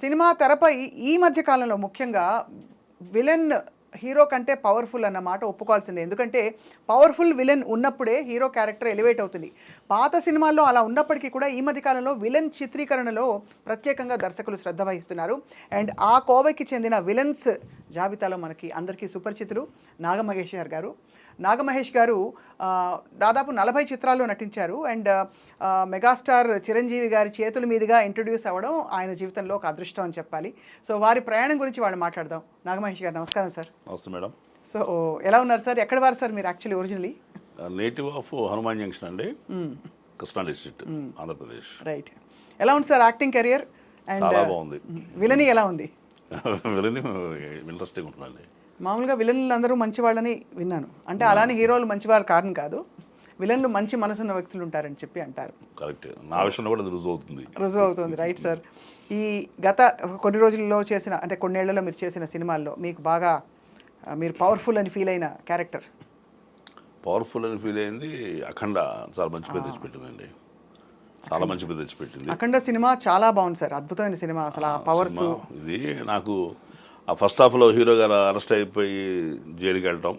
Cinema తెరపై ఈ మధ్య కాలంలో ముఖ్యంగా విలన్ హీరో కంటే పవర్ఫుల్ అన్న మాట ఒప్పుకోవాల్సిందే. ఎందుకంటే పవర్ఫుల్ విలన్ ఉన్నప్పుడే హీరో క్యారెక్టర్ ఎలివేట్ అవుతుంది. పాత సినిమాల్లో అలా ఉన్నప్పటికీ కూడా ఈ మధ్య కాలంలో విలన్ చిత్రీకరణలో ప్రత్యేకంగా దర్శకులు శ్రద్ధ వహిస్తున్నారు. అండ్ ఆ కోవకి చెందిన విలన్స్ జాబితాలో మనకి అందరికీ సుపరిచితులు నాగమహేష్ గారు. నాగమహేష్ గారు దాదాపు 40 చిత్రాల్లో నటించారు. అండ్ మెగాస్టార్ చిరంజీవి గారి చేతుల మీదుగా ఇంట్రొడ్యూస్ అవ్వడం ఆయన జీవితంలో ఒక అదృష్టం అని చెప్పాలి. సో వారి ప్రయాణం గురించి వాళ్ళు మాట్లాడదాం. నాగమహేష్ గారు నమస్కారం సార్. నమస్తే మేడం. సో ఎలా ఉన్నారు సార్? ఎక్కడ వారు సార్ మీరు actually originally? Native of Hanuman junction అండి, కృష్ణా డిస్ట్రిక్ట్, ఆంధ్రప్రదేశ్. రైట్. ఎలా ఉంది సార్ యాక్టింగ్ కెరియర్? అండ్ చాలా బాగుంది. విలని ఎలా ఉంది? విలని ఇంట్రెస్టింగ్ ఉంటుందండి. మామూలుగా విలన్లు అందరూ మంచి వాళ్ళని విన్నాను. అంటే అలానే హీరోలు మంచివారు కారణం కాదు, విలన్లు మంచి మనసున్న వ్యక్తులు ఉంటారని చెప్పి అంటారు. కరెక్ట్. నా విషయంలో కూడా అది రుజువు అవుతుంది. Right sir. ఈ గత కొన్ని రోజుల్లో చేసిన అంటే కొన్నేళ్లలో మీరు చేసిన సినిమాల్లో మీకు బాగా మీరు పవర్ఫుల్ అని ఫీల్ అయిన క్యారెక్టర్? పవర్ఫుల్ అని ఫీల్ అయింది అఖండ. చాలా మంచి పేరు తెచ్చిపెట్టిందండి. చాలా మంచి పేరు తెచ్చిపెట్టింది. అఖండ సినిమా చాలా బాగుంది సార్, అద్భుతమైన సినిమా. అసలు ఆ పవర్స్, ఇది నాకు ఆ ఫస్ట్ హాఫ్లో హీరో గారు అరెస్ట్ అయిపోయి జైలుకి వెళ్ళటం,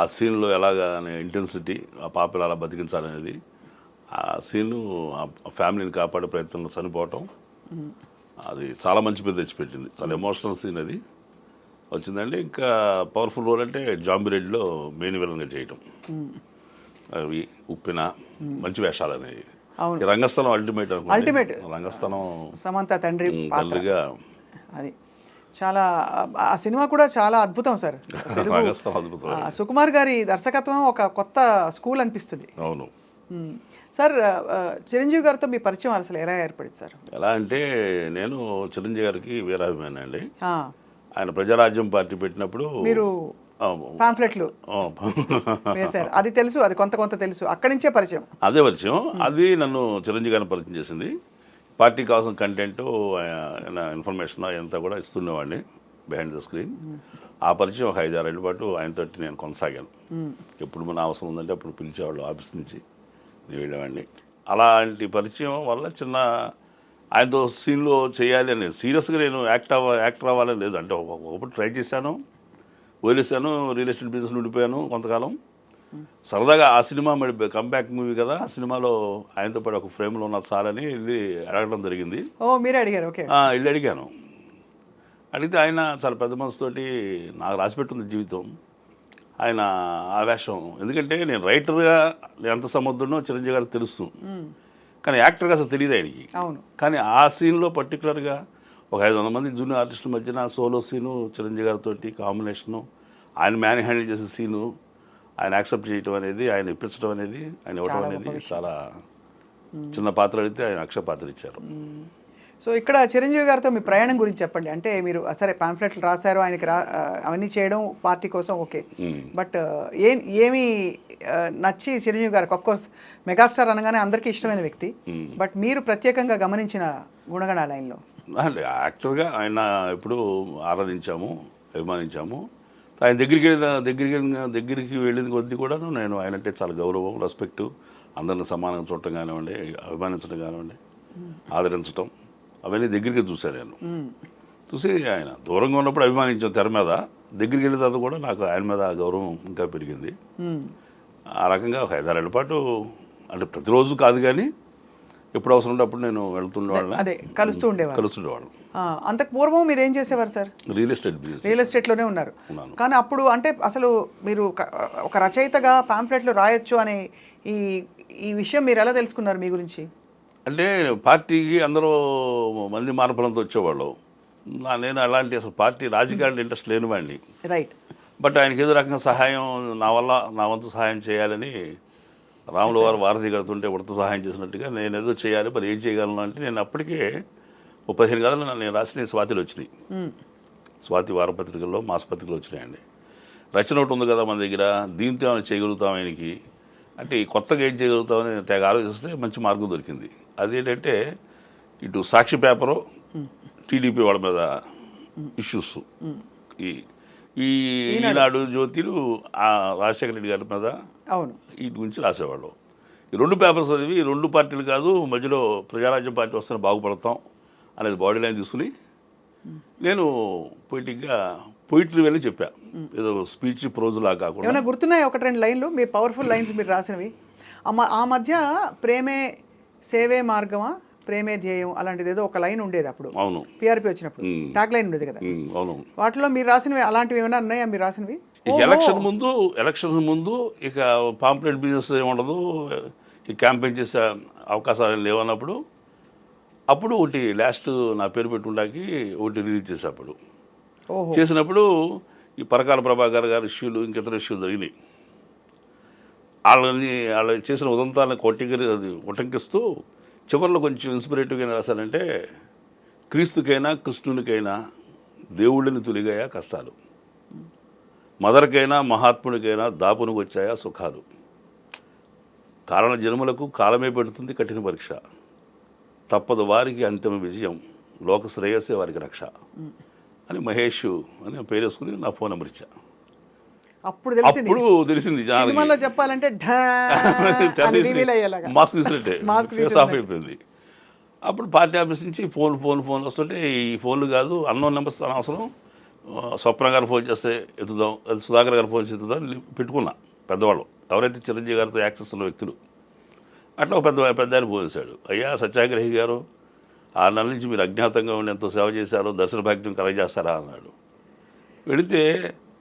ఆ సీన్లో ఎలాగా ఇంటెన్సిటీ, ఆ పాపలు అలా బతికించాలనేది, ఆ సీను ఆ ఫ్యామిలీని కాపాడే ప్రయత్నంలో చనిపోవటం, అది చాలా మంచి పేరు తెచ్చిపెట్టింది. చాలా ఎమోషనల్ సీన్ అది వచ్చిందండి. ఇంకా పవర్ఫుల్ రోల్ అంటే జాంబిరెడ్డిలో మెయిన్ విలన్గా చేయటం, అవి ఉప్పిన మంచి వేషాలు అనేవి. రంగస్థలం అల్టిమేట్. రంగస్థలం సమంత తండ్రిగా అది చాలా, ఆ సినిమా కూడా చాలా అద్భుతం సార్. సుకుమార్ గారి దర్శకత్వం ఒక కొత్త స్కూల్ అనిపిస్తుంది. అవును సార్. చిరంజీవి గారితో మీ పరిచయం అసలు ఎలా ఏర్పడింది సార్? ఎలా అంటే, నేను చిరంజీవి గారికి వీరాభిమాని అండి. ఆయన ప్రజారాజ్యం పార్టీ పెట్టినప్పుడు మీరు పాంఫ్లెట్లు వేశారు, అది తెలుసు, అది కొంత తెలుసు. అక్కడి నుంచే పరిచయం. అదే పరిచయం. అది నన్ను చిరంజీవి గారిని పరిచయం చేసింది. పార్టీ కావాల్సిన కంటెంట్, ఇన్ఫర్మేషన్ అంతా కూడా ఇస్తుండేవాడిని బిహైండ్ ద స్క్రీన్. ఆ పరిచయం ఒక 5-6 ఏళ్ళ పాటు ఆయనతో నేను కొనసాగాను. ఎప్పుడు మన అవసరం ఉందంటే అప్పుడు పిలిచేవాళ్ళు ఆఫీస్ నుంచి, నేను వెళ్ళేవాడిని. అలాంటి పరిచయం వల్ల చిన్న ఆయనతో సీన్లో చేయాలి అనేది, సీరియస్గా నేను యాక్టర్ అవ్వాలని లేదు. అంటే ఒకప్పుడు ట్రై చేశాను, వదిలేసాను, రియల్ ఎస్టేట్ బిజినెస్ ఉండిపోయాను కొంతకాలం. సరదాగా ఆ సినిమా మరి కంబ్యాక్ మూవీ కదా, ఆ సినిమాలో ఆయనతో పాటు ఒక ఫ్రేమ్లో ఉన్న సార్ అని వెళ్ళి అడగడం జరిగింది. మీరే అడిగారు? వెళ్ళి అడిగాను. అడిగితే ఆయన చాలా పెద్ద మనసుతోటి నాకు రాసిపెట్టింది జీవితం. ఆయన ఆ వేషం, ఎందుకంటే నేను రైటర్గా ఎంత సమర్థుడో చిరంజీవి గారికి తెలుసు, కానీ యాక్టర్గా అసలు తెలియదు ఆయనకి. కానీ ఆ సీన్లో పర్టికులర్గా ఒక 500 మంది జూనియర్ ఆర్టిస్టుల మధ్యన సోలో సీను, చిరంజీవి గారితో కాంబినేషను, ఆయన మ్యాన్ హ్యాండిల్ చేసే సీను, ఆయన యాక్సెప్ట్ చేయటం అనేది, ఆయన ఇప్పించడం అనేది, ఆయన ఇవ్వడం అనేది చాలా చిన్న పాత్ర అయితే ఆయన అక్షర పాత్ర ఇచ్చారు. సో ఇక్కడ చిరంజీవి గారితో మీ ప్రయాణం గురించి చెప్పండి. అంటే మీరు సరే పాంఫ్లెట్లు రాశారు, ఆయనకి అవన్నీ చేయడం పార్టీ కోసం ఓకే, బట్ ఏమి నచ్చి చిరంజీవి గారికి? అఫ్కోర్స్ మెగాస్టార్ అనగానే అందరికీ ఇష్టమైన వ్యక్తి, బట్ మీరు ప్రత్యేకంగా గమనించిన గుణగణాలు ఆయనలో? అంటే యాక్టర్గా ఆయన ఎప్పుడు ఆరాధించాము, అభిమానించాము. ఆయన దగ్గరికి వెళ్ళిన కొద్దీ కూడా నేను ఆయన అంటే చాలా గౌరవం, రెస్పెక్టు, అందరిని సమానంగా చూడటం కానివ్వండి, అభిమానించడం కానివ్వండి, ఆదరించడం, అవన్నీ దగ్గరికి చూశాను నేను. చూసి ఆయన దూరంగా ఉన్నప్పుడు అభిమానించాను తెర మీద, దగ్గరికి వెళ్ళిన తర్వాత కూడా నాకు ఆయన మీద గౌరవం ఇంకా పెరిగింది. ఆ రకంగా ఒక 5-6 ఏళ్ళ పాటు, అంటే ప్రతిరోజు కాదు కానీ ఎప్పుడు అవసరం ఉంటే అప్పుడు నేను వెళ్తుండేవాళ్ళని, కలుస్తుండేవాళ్ళం. అంతకు పూర్వం మీరు ఏం చేసేవారు సార్? రియల్ ఎస్టేట్లోనే ఉన్నారు. కానీ అప్పుడు అంటే అసలు మీరు ఒక రచయితగా పాంఫ్లెట్లు రాయొచ్చు అనే ఈ విషయం మీరు ఎలా తెలుసుకున్నారు మీ గురించి? అంటే పార్టీకి అందరూ మంది మార్పులంతో వచ్చేవాళ్ళు. నేను అలాంటి అసలు పార్టీ రాజకీయాలు ఇంట్రెస్ట్ లేనివాడిని. రైట్. బట్ ఆయనకి ఏదో రకంగా సహాయం, నా వంతు సహాయం చేయాలని, రాముల వారు వారధి కడుతుంటే వృత్త సహాయం చేసినట్టుగా నేను ఏదో చేయాలి, మరి ఏం చేయగలను అంటే, నేను అప్పటికే 15 కథలు నేను రాసిన స్వాతిలో వచ్చినాయి. స్వాతి వారపత్రికల్లో, మాసపత్రికలు వచ్చినాయండి. రచన ఒకటి ఉంది కదా మన దగ్గర, దీంతో ఏమైనా చేయగలుగుతాం ఆయనకి అంటే, కొత్తగా ఏం చేయగలుగుతామని తెగ ఆలోచిస్తే మంచి మార్గం దొరికింది. అదేంటంటే, ఇటు సాక్షి పేపరు, టీడీపీ వాళ్ళ మీద ఇష్యూస్, ఈ ఈనాడు జ్యోతిలు రాజశేఖర రెడ్డి గారి మీద వీటి గురించి రాసేవాళ్ళు. ఈ 2 పేపర్స్ చదివి 2 పార్టీలు కాదు, మధ్యలో ప్రజారాజ్యం పార్టీ వస్తేనే బాగుపడతాం అనేది బాడీ లైన్ తీసుకుని నేను పోయిటరీ వెళ్ళి చెప్పా, ఏదో స్పీచ్ ప్రోజ్లా కాకుండా. ఏమైనా గుర్తున్నాయి ఒకటి రెండు లైన్లు మీ పవర్ఫుల్ లైన్స్ మీరు రాసినవి? ఆ మధ్య ప్రేమే సేవే మార్గమా ప్రేమే ధ్యేయం అలాంటిది ఏదో ఒక లైన్ ఉండేది అప్పుడు. అవును, పిఆర్పి వచ్చినప్పుడు ట్యాగ్ లైన్ ఉండేది కదా. అవును. వాటిలో మీరు రాసినవి అలాంటివి ఏమైనా ఉన్నాయా మీరు రాసినవి? ఇక ఎలక్షన్ ముందు ఇక పాంప్లెట్ బిజినెస్ ఏముండదు, ఈ క్యాంపెయిన్ చేసే అవకాశాలు లేవన్నప్పుడు అప్పుడు ఒకటి లాస్ట్ నా పేరు పెట్టుకుంటాకి ఒకటి రిలీజ్ చేసేప్పుడు చేసినప్పుడు ఈ పరకాల ప్రభాకర్ గారి ఇష్యూలు ఇంకితర ఇష్యూలు జరిగినాయి. వాళ్ళు చేసిన ఉదంతాలను ఉటంకిస్తూ చివరిలో కొంచెం ఇన్స్పిరేటివ్గా రాశానంటే, క్రీస్తుకైనా కృష్ణునికైనా దేవుళ్ళని తొలిగాయా కష్టాలు, మదర్కైనా మహాత్ముడికైనా దాపునికి వచ్చాయా సుఖాలు, కారణ జన్మలకు కాలమే పెడుతుంది కఠిన పరీక్ష, తప్పదు వారికి అంతిమ విజయం, లోక శ్రేయస్సే వారికి రక్ష అని మహేష్ అని పేరు వేసుకుని నా ఫోన్ నెంబర్ ఇచ్చా. అప్పుడు తెలిసింది సినిమాలో చెప్పాలంటే మాస్క్ తీసినట్టే ఫేస్ ఆఫ్ అయిపోయింది. అప్పుడు పార్టీ ఆఫీస్ నుంచి ఫోన్ వస్తుంటే ఈ ఫోన్లు కాదు అన్నోన్ నెంబర్స్ అవసరం, స్వప్న గారు ఫోన్ చేస్తే ఎత్తుదాం, అది సుధాకర్ గారు ఫోన్ చేసి ఎత్తుదాం పెట్టుకున్నా. పెద్దవాళ్ళు ఎవరైతే చిరంజీవి గారితో యాక్సెస్ ఉన్న వ్యక్తులు అట్లా ఒక పెద్ద ఆయన ఫోన్ చేశాడు, అయ్యా సత్యాగ్రహి గారు 6 నెలల నుంచి మీరు అజ్ఞాతంగా ఉండి ఎంతో సేవ చేశారో దర్శన భాగ్యం కలగజేస్తారా అన్నాడు. వెళితే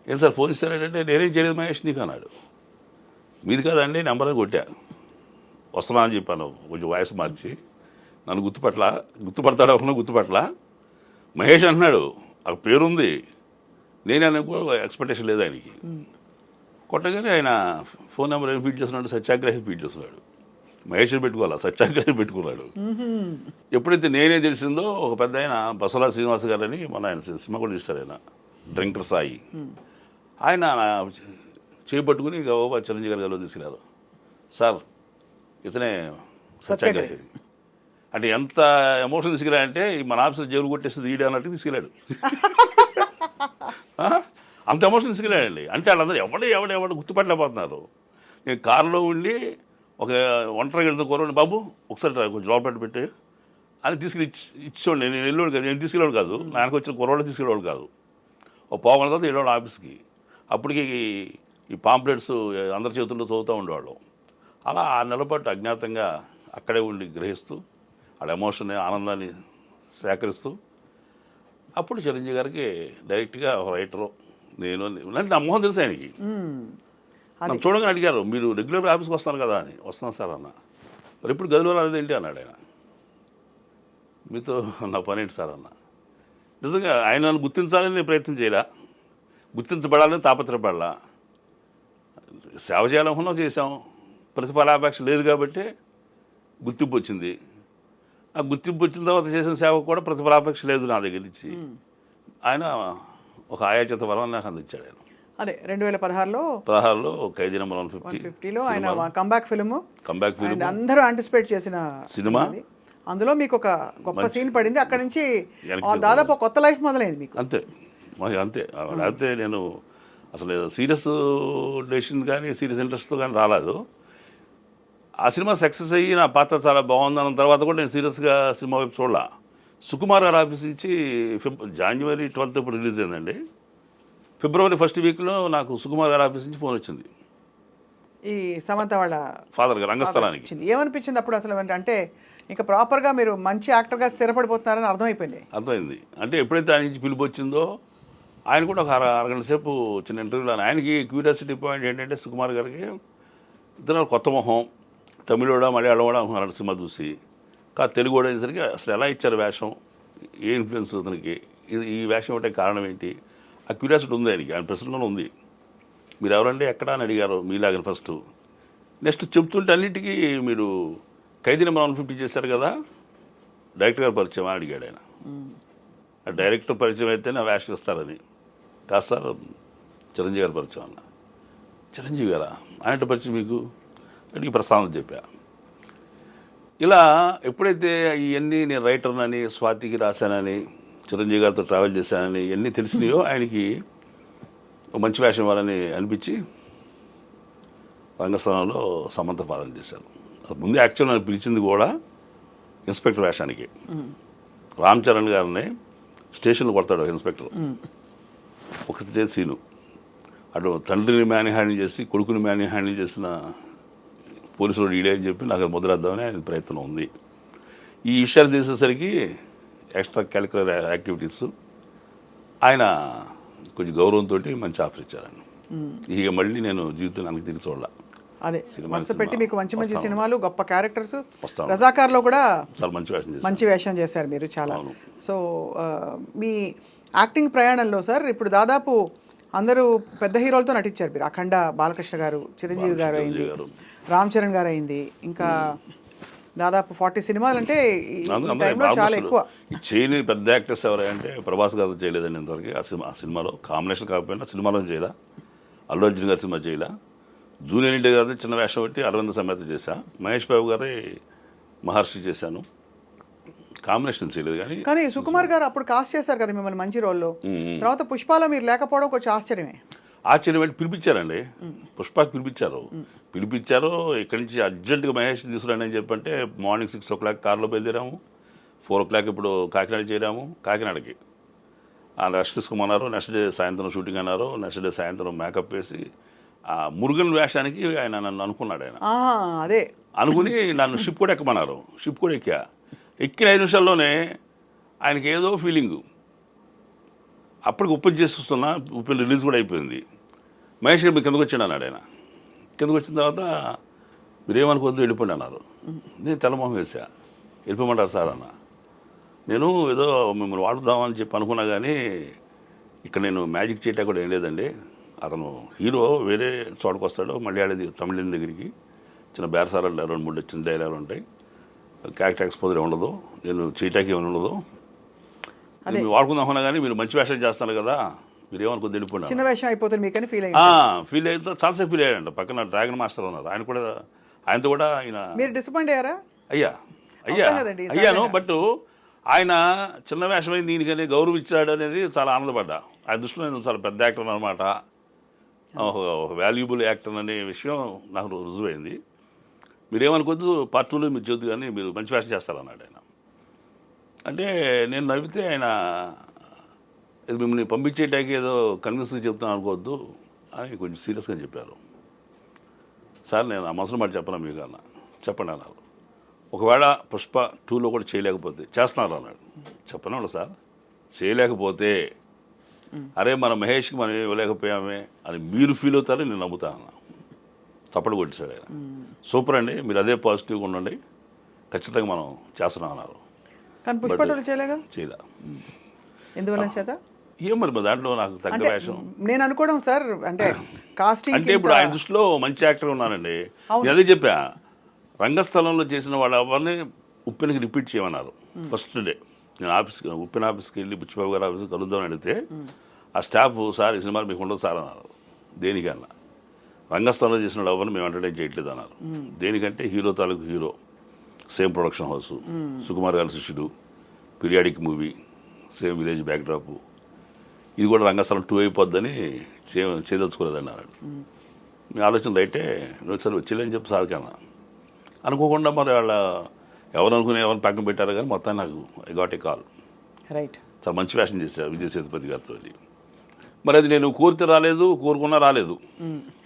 ఏం సార్ ఫోన్ ఇస్తారంటే నేనేం చేయలేదు మహేష్ నీకు అన్నాడు. మీది కాదండి నెంబర్ కొట్టా, వస్తున్నా అని చెప్పాను కొంచెం వాయిస్ మార్చి. నన్ను గుర్తుపడతాడు అనుకున్నా గుర్తుపట్టలా. మహేష్ అంటున్నాడు ఆ పేరుంది, నేనే కూడా ఎక్స్పెక్టేషన్ లేదు ఆయనకి. కొట్టగానే ఆయన ఫోన్ నెంబర్ ఏం ఫీడ్ చేస్తున్నాడు, సత్యాగ్రహి ఫీడ్ చేస్తున్నాడు. మహేష్ పెట్టుకోవాలా, సత్యాగ్రహి పెట్టుకున్నాడు. ఎప్పుడైతే నేనే తెలిసిందో ఒక పెద్ద ఆయన బసవరా శ్రీనివాస్ గారని మన ఆయన సినిమా కూడా తీస్తారు, ఆయన డ్రింకర్ సాయి, ఆయన చేపట్టుకుని గౌబా చిరంజీవి గారి గదిలో తీసుకెళ్ళారు. సార్ ఇతనే సత్యాగ్రహి అంటే ఎంత ఎమోషన్ తీసుకెళ్ళాడంటే మన ఆఫీసులో జైలు కొట్టేస్తుంది ఈడే అన్నట్టు తీసుకెళ్ళాడు. అంత ఎమోషన్ తీసుకెళ్ళాడండి. అంటే వాళ్ళందరూ ఎవడు గుర్తుపట్టలేకపోతున్నారు. నేను కారులో ఉండి ఒక ఒంటరిగా వెళ్తే కూరని బాబు ఒకసారి కొంచెం లోపల పెట్టి అని తీసుకెళ్ళి ఇచ్చేవాడు. నేను వెళ్ళేవాడు కాదు, నేను తీసుకెళ్ళాడు కాదు, నాకు వచ్చిన కుర్రోళ్ళు తీసుకెళ్ళేవాడు కాదు. ఒక పావుగంట తర్వాత వెళ్ళేవాడు ఆఫీస్కి. అప్పటికి ఈ పాంప్లెట్స్ అందరి చేతుల్లో చదువుతూ ఉండేవాళ్ళు. అలా 6 నెలల పాటు అజ్ఞాతంగా అక్కడే ఉండి గ్రహిస్తూ వాళ్ళ ఎమోషన్ ఆనందాన్ని సేకరిస్తూ అప్పుడు చిరంజీవి గారికి డైరెక్ట్గా ఒక రైటరు నేను అంటే నా మొహం తెలుసు ఆయనకి. నన్ను చూడగానే అడిగారు, మీరు రెగ్యులర్ ఆఫీస్కి వస్తారు కదా అని. వస్తున్నాను సార్ అన్న. మరి ఎప్పుడు గదిలో రాలేదేంటి అన్నాడు ఆయన. మీతో నా పని ఏంటి సార్ అన్న. నిజంగా ఆయన నన్ను గుర్తించాలని నేను ప్రయత్నం చేయలే, గుర్తించబడాలని తాపత్రపడలా. సేవ చేయాలనుకున్నాం, చేసాం, ప్రతిఫలాపేక్ష లేదు కాబట్టి గుర్తింపు వచ్చింది. ఆ గుర్తింపు వచ్చిన తర్వాత చేసిన సేవ కూడా ప్రతిఫలాపేక్ష లేదు నా దగ్గర నుంచి. ఆయన ఒక ఆయాచిత వరం నాకు అందించాడు. ఆయన అదే 2016లో ఖైదీ నెంబర్ 150లో ఆయన కంబ్యాక్ ఫిల్మ్ అందరూ యాంటిసిపేట్ చేసిన సినిమా. అందులో మీకు ఒక గొప్ప సీన్ పడింది. అక్కడి నుంచి దాదాపు కొత్త లైఫ్ మొదలైంది మీకు. అంతే లేకపోతే నేను అసలు సీరియస్ డెసిషన్ కానీ సీరియస్ ఇంట్రెస్ట్తో కానీ రాలేదు. ఆ సినిమా సక్సెస్ అయ్యి నా పాత్ర చాలా బాగుందన్న తర్వాత కూడా నేను సీరియస్గా సినిమా వైపు చూడాల. సుకుమార్ గారి ఆఫీస్ నుంచి January 12th ఇప్పుడు రిలీజ్ అయిందండి. February 1st వీక్లో నాకు సుకుమార్ గారి ఆఫీస్ నుంచి ఫోన్ వచ్చింది, ఈ సమంత వాళ్ళ ఫాదర్ గారు రంగస్థలానికి. ఏమనిపించింది అప్పుడు అసలు? అంటే ఇంకా ప్రాపర్గా మీరు మంచి యాక్టర్గా స్థిరపడిపోతున్నారని అర్థమైంది. అంటే ఎప్పుడైతే ఆయన నుంచి పిలుపు వచ్చిందో ఆయన కూడా ఒక అరగంట సేపు చిన్న ఇంటర్వ్యూలో ఆయనకి క్యూరియాసిటీ పాయింట్ ఏంటంటే సుకుమార్ గారికి ఇతను కొత్త మొహం, తమిళోడా మలయాళం కూడా అనుకున్నాడు సినిమా చూసి. కాదు తెలుగు కూడా అయ్యేసరికి అసలు ఎలా ఇచ్చారు వేషం, ఏ ఇన్ఫ్లుయెన్స్ అతనికి, ఈ వేషం ఒకటే కారణం ఏంటి, ఆ క్యూరియాసిటీ ఉంది ఆయనకి. ఆయన ప్రశ్నలో ఉంది. మీరు ఎవరంటే ఎక్కడా అని అడిగారు మీలాగని ఫస్ట్. నెక్స్ట్ చెప్తుంటే అన్నిటికీ మీరు ఖైదీ నెంబర్ 150 చేశారు కదా, డైరెక్టర్ గారు పరిచయం అని అడిగాడు ఆయన. ఆ డైరెక్టర్ పరిచయం అయితే నా వేషం ఇస్తారని. కాదు సార్ చిరంజీవి గారు పరిచయం అన్న. చిరంజీవి గారా, ఆయన పరిచయం మీకు అడిగి ప్రస్తావన చెప్పా. ఇలా ఎప్పుడైతే ఇవన్నీ నేను రైటర్నని, స్వాతికి రాశానని, చిరంజీవి గారితో ట్రావెల్ చేశానని ఇవన్నీ తెలిసినాయో ఆయనకి మంచి వేషం ఇవ్వాలని అనిపించి రంగస్థలంలో సమంత పాలన చేశారు. ముందు యాక్చువల్ నన్ను పిలిచింది కూడా ఇన్స్పెక్టర్ వేషానికి. రామ్ చరణ్ గారిని స్టేషన్లో కొడతాడు ఇన్స్పెక్టర్. ఒకటే సీను, అటు తండ్రిని మ్యాన్ హ్యాండిల్ చేసి కొడుకుని మ్యాన్ హ్యాండిల్ చేసిన పోలీసులు ఈడే అని చెప్పి నాకు ముద్రేద్దామని ఆయన ప్రయత్నం ఉంది. ఈ విషయాలు తెలిసేసరికి ఎక్స్ట్రా క్యాలిక్యులర్ యాక్టివిటీస్ ఆయన కొంచెం గౌరవంతో మంచి ఆఫర్ ఇచ్చారండి. ఇక మళ్ళీ నేను జీవితానికి తిరిగి చూడాల. అదే వరుస పెట్టి మీకు మంచి మంచి సినిమాలు, గొప్ప క్యారెక్టర్స్. వస్తాను. రజాకార్లో కూడా చాలా మంచి వేషం చేశాను. మంచి వేషం చేశారు మీరు చాలా. అవును. సో మీ యాక్టింగ్ ప్రయాణంలో సార్ ఇప్పుడు దాదాపు అందరూ పెద్ద హీరోలతో నటించారు మీరు. అఖండ బాలకృష్ణ గారు, చిరంజీవి గారు అయింది, రామ్ చరణ్ గారు అయింది, ఇంకా దాదాపు 40 సినిమాలు అంటే ఈ టైంలో చాలా ఎక్కువ. చేయని పెద్ద యాక్టర్స్ ఎవరంటే ప్రభాస్ గారు చేయలేదండి ఇంతవరకు. ఆ సినిమాలో కాంబినేషన్ కాకపోయినా సినిమాలో చేయలే. అల్లు అర్జున్ గారి సినిమా చేయలే. జూనియర్ ఎన్టీఆర్ గారి చిన్న వేషం పెట్టి అరవింద సమేత చేశా. మహేష్ బాబు గారి మహర్షి చేశాను. కాంబినేషన్ చేయలేదు కానీ సుకుమార్ గారు అప్పుడు కాస్ట్ చేశారు కదా మిమ్మల్ని మంచి రోల్లో. తర్వాత పుష్పాలో మీరు లేకపోవడం కొంచెం ఆశ్చర్యమే. ఆశ్చర్యం ఏంటి, పిలిపించారండి. పుష్పకి పిలిపించారు. ఇక్కడి నుంచి అర్జెంటుగా మహేష్ తీసుకురండి అని చెప్పంటే మార్నింగ్ 6 o'clock కార్లో బయలుదేరాము. 4 o'clock ఇప్పుడు కాకినాడ చేరాము. కాకినాడకి రెస్ట్ తీసుకోమన్నారు. నెక్స్ట్ డే సాయంత్రం షూటింగ్ అన్నారు. నెక్స్ట్ డే సాయంత్రం మేకప్ వేసి ఆ మురుగన్ వేషానికి ఆయన నన్ను అనుకున్నాడు. ఆయన అదే అనుకుని నన్ను షిప్ కూడా ఎక్కమన్నారు. షిప్ కూడా ఎక్కిన 5 నిమిషాల్లోనే ఆయనకి ఏదో ఫీలింగు. అప్పటికి ఉప్పెన్ చేస్తున్నా, ఉప్పెన్ రిలీజ్ కూడా అయిపోయింది. మహేష్ గారు కిందకు వచ్చాడు అన్నాడు. ఆయన కిందకు వచ్చిన తర్వాత మీరేమనుకోవద్దు వెళ్ళిపోండి అన్నారు. నేను తెల్లమొహం వేసా. వెళ్ళిపోమంటారు సార్ అన్న. నేను ఏదో మిమ్మల్ని వాడుదామని చెప్పి అనుకున్నా కానీ ఇక్కడ నేను మ్యాజిక్ చేయటా కూడా ఏం లేదండి. అతను హీరో వేరే చోటుకు వస్తాడు, మళ్ళీ ఆడేది తమిళన్ దగ్గరికి. చిన్న బేరసారాలు 2-3 చిన్న డైలాగులు ఉంటాయి. క్యారెక్టర్ ఎక్స్పోజర్ ఉండదు, నేను చేయటానికి ఏమైనా ఉండదు. మీరు వాడుకుందామన్నా కానీ మీరు మంచి వేషం చేస్తున్నారు కదా, మీరు ఏమనుకో వెళ్ళిపోయినా చిన్న వేషం అయిపోతుంది మీకని ఫీల్ అయితే చాలాసేపు ఫీల్ అయ్యాడంట. పక్కన డ్రాగన్ మాస్టర్ ఉన్నారు, ఆయనతో కూడా ఆయన. మీరు డిసప్పాయింట్ అయ్యారా? అయ్యాను. బట్ ఆయన చిన్న వేషమైంది దీనికని గౌరవించాడు అనేది చాలా ఆనందపడ్డా. ఆయన దృష్టిలో నేను చాలా పెద్ద యాక్టర్ అనమాట, ఒక వాల్యుబుల్ యాక్టర్ అనే విషయం నాకు రుజువైంది. మీరేమనుకోద్దు, పార్ట్ 2లో మీరు చదువు కానీ మీరు మంచి వేషం చేస్తారన్నాడు ఆయన. అంటే నేను నవ్వితే ఆయన ఇది మిమ్మల్ని పంపించేటానికి ఏదో కన్విన్స్గా చెప్తాను అనుకోవద్దు అని కొంచెం సీరియస్గా చెప్పారు. సార్ నేను ఆ మనసులో మాట చెప్పను మీకు అన్న, చెప్పండి అన్నారు. ఒకవేళ పుష్ప 2లో కూడా చేయలేకపోతే చేస్తున్నారు అన్నాడు. చెప్పను సార్, చేయలేకపోతే అరే మన మహేష్కి మనం ఇవ్వలేకపోయామే అని మీరు ఫీల్ అవుతారని నేను నమ్ముతా అన్న. తప్పడు కొట్టేశాడు ఆయన. సూపర్ అండి, మీరు అదే పాజిటివ్గా ఉండండి, ఖచ్చితంగా మనం చేస్తున్నాం అన్నారు. కానీ పుష్ప 2 చేయలే. ఎందువల్ల చేత ఏం మరి దాంట్లో నాకు తగ్గ వేషం నేను అనుకోవడం సార్. అంటే కాస్టింగ్ అంటే ఇప్పుడు ఆయన దృష్టిలో మంచి యాక్టర్ ఉన్నానండి. నేను అదే చెప్పా, రంగస్థలంలో చేసిన వాళ్ళు ఎవరిని ఉప్పెనకి రిపీట్ చేయమన్నారు. ఫస్ట్ డే నేను ఉప్పెన ఆఫీస్కి వెళ్ళి బుచ్చిబాబు గారి ఆఫీస్కి కలుద్దామని అడిగితే ఆ స్టాఫ్ సార్ ఈ సినిమాలు మీకు ఉండదు సార్ అన్నారు. దేనికన్నా రంగస్థలంలో చేసిన వాళ్ళు ఎవరిని మేము ఎంటర్టైన్ చేయట్లేదు అన్నారు. దేనికంటే హీరో తాలూకు hero, same production house, Sukumar గారి శిష్యుడు, periodic movie, same village backdrop, ఇది కూడా రంగస్థలం 2 అయిపోద్దని చేయదలుచుకోలేదని అన్నాడు. మీ ఆలోచన రైటే, నువ్వు సరే వచ్చిలేని చెప్పి సార్ కన్నా అనుకోకుండా మరి వాళ్ళ ఎవరిని పక్కన పెట్టారు కానీ మొత్తం నాకు I got a call. Right, చాలా మంచి వేషం చేశారు విజయ్ సేతుపతి గారితో. మరి అది నేను కోరితే రాలేదు, కోరుకున్నా రాలేదు.